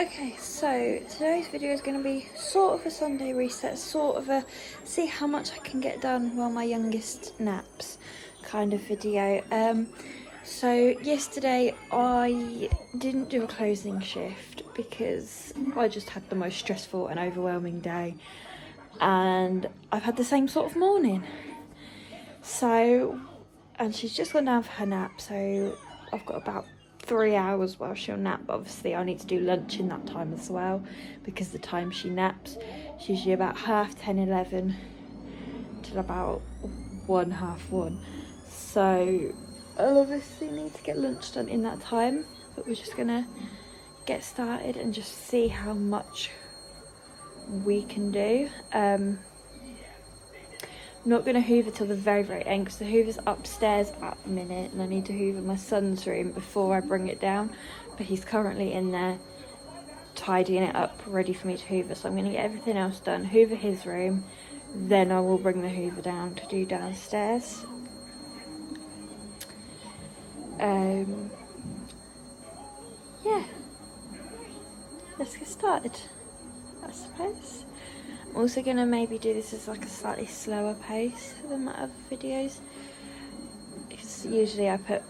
Okay, so today's video is going to be sort of a Sunday reset, sort of a see how much I can get done while my youngest naps kind of video. So yesterday I didn't do a closing shift because I just had the most stressful and overwhelming day, and I've had the same sort of morning. So, and she's just gone down for her nap, so I've got about 3 hours while she'll nap. Obviously I need to do lunch in that time as well, because the time she naps is usually about 10:30, 11 till about 1, 1:30. So I'll obviously need to get lunch done in that time, but we're just gonna get started and just see how much we can do. I'm not going to hoover till the very end because the hoover's upstairs at the minute, and I need to hoover my son's room before I bring it down, but he's currently in there tidying it up ready for me to hoover. So I'm going to get everything else done, hoover his room, then I will bring the hoover down to do downstairs. Yeah, let's get started, I suppose. I'm also going to maybe do this as like a slightly slower pace than my other videos, because usually I put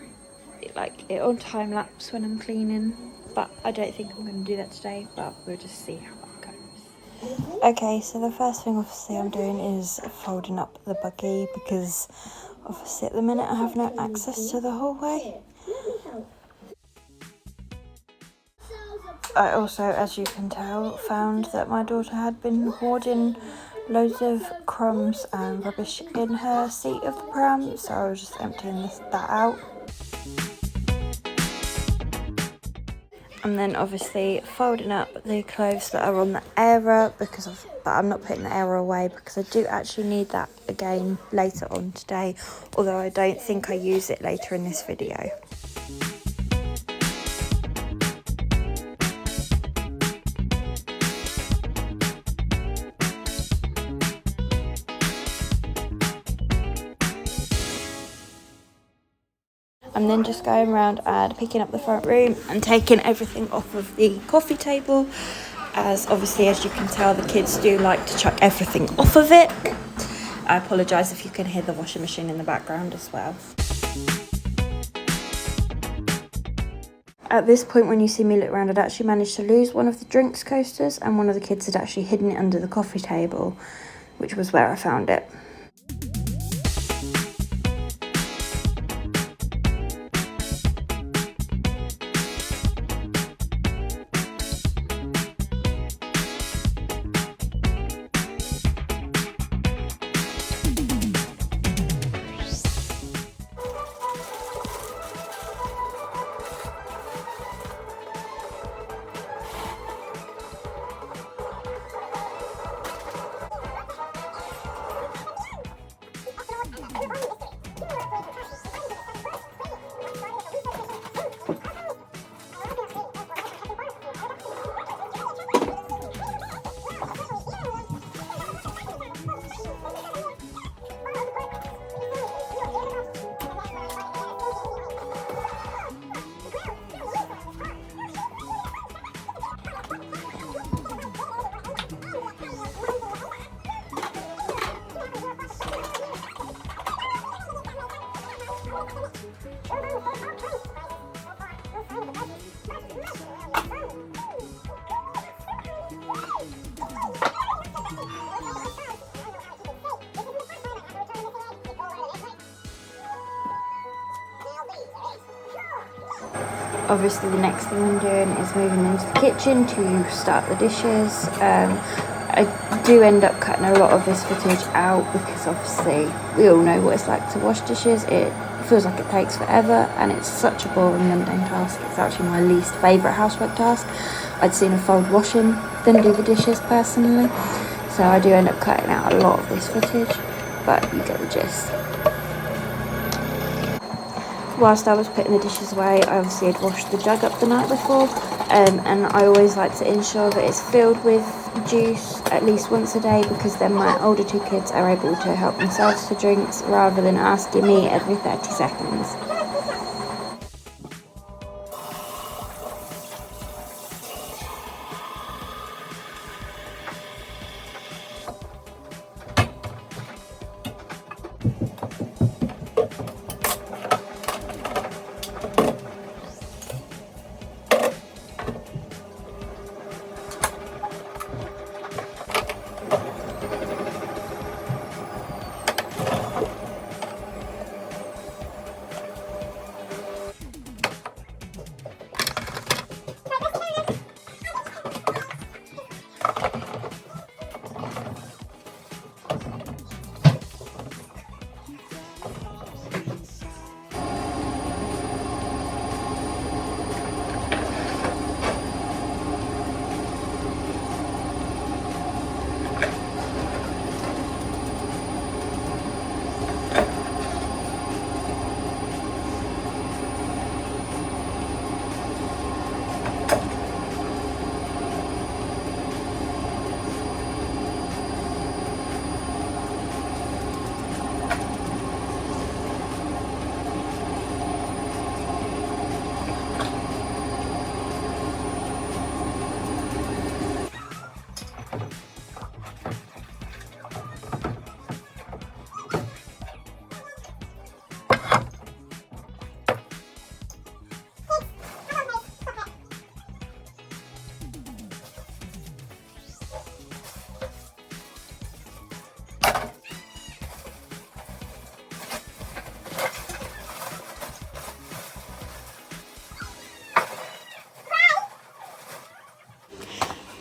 it on time lapse when I'm cleaning, but I don't think I'm going to do that today, but we'll just see how that goes. Okay, so the first thing obviously I'm doing is folding up the buggy, because obviously at the minute I have no access to the hallway. I also, as you can tell, found that my daughter had been hoarding loads of crumbs and rubbish in her seat of the pram, so I was just emptying that out. And then obviously folding up the clothes that are on the airer, but I'm not putting the airer away because I do actually need that again later on today, although I don't think I use it later in this video. I'm then just going around and picking up the front room and taking everything off of the coffee table, as obviously, as you can tell, the kids do like to chuck everything off of it. I apologise if you can hear the washing machine in the background as well. At this point, when you see me look around, I'd actually managed to lose one of the drinks coasters, and one of the kids had actually hidden it under the coffee table, which was where I found it. Obviously the next thing I'm doing is moving into the kitchen to start the dishes. I do end up cutting a lot of this footage out because obviously we all know what it's like to wash dishes. It feels like it takes forever and it's such a boring, mundane task. It's actually my least favourite housework task. I'd sooner fold washing than do the dishes personally. So I do end up cutting out a lot of this footage, but you get the gist. Whilst I was putting the dishes away, I obviously had washed the jug up the night before, and I always like to ensure that it's filled with juice at least once a day, because then my older two kids are able to help themselves to drinks rather than asking me every 30 seconds.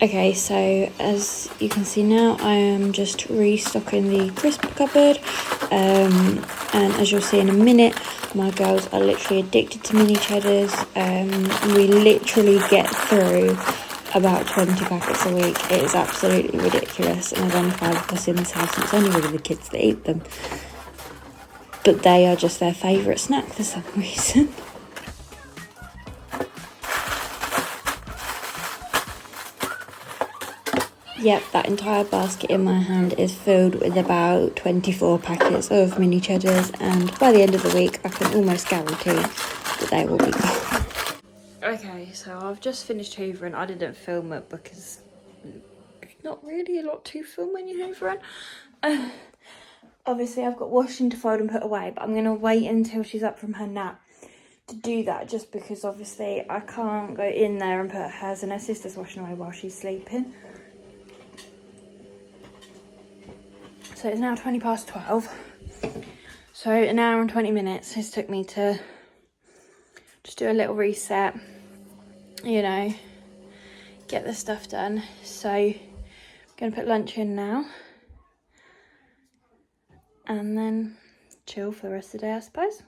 Okay, so as you can see now, I am just restocking the crisp cupboard. And as you'll see in a minute, my girls are literally addicted to mini cheddars. We literally get through about 20 packets a week. It is absolutely ridiculous. And there's only 5 of us in this house, and it's only really the kids that eat them. But they are just their favourite snack for some reason. Yep, that entire basket in my hand is filled with about 24 packets of mini cheddars, and by the end of the week I can almost guarantee that they will be gone. Okay, so I've just finished hoovering. I didn't film it because there's not really a lot to film when you're hoovering. Obviously I've got washing to fold and put away, but I'm going to wait until she's up from her nap to do that, just because obviously I can't go in there and put hers and her sister's washing away while she's sleeping. So it's now 20 past 12. So an hour and 20 minutes has took me to just do a little reset, you know, get the stuff done. So I'm going to put lunch in now and then chill for the rest of the day, I suppose.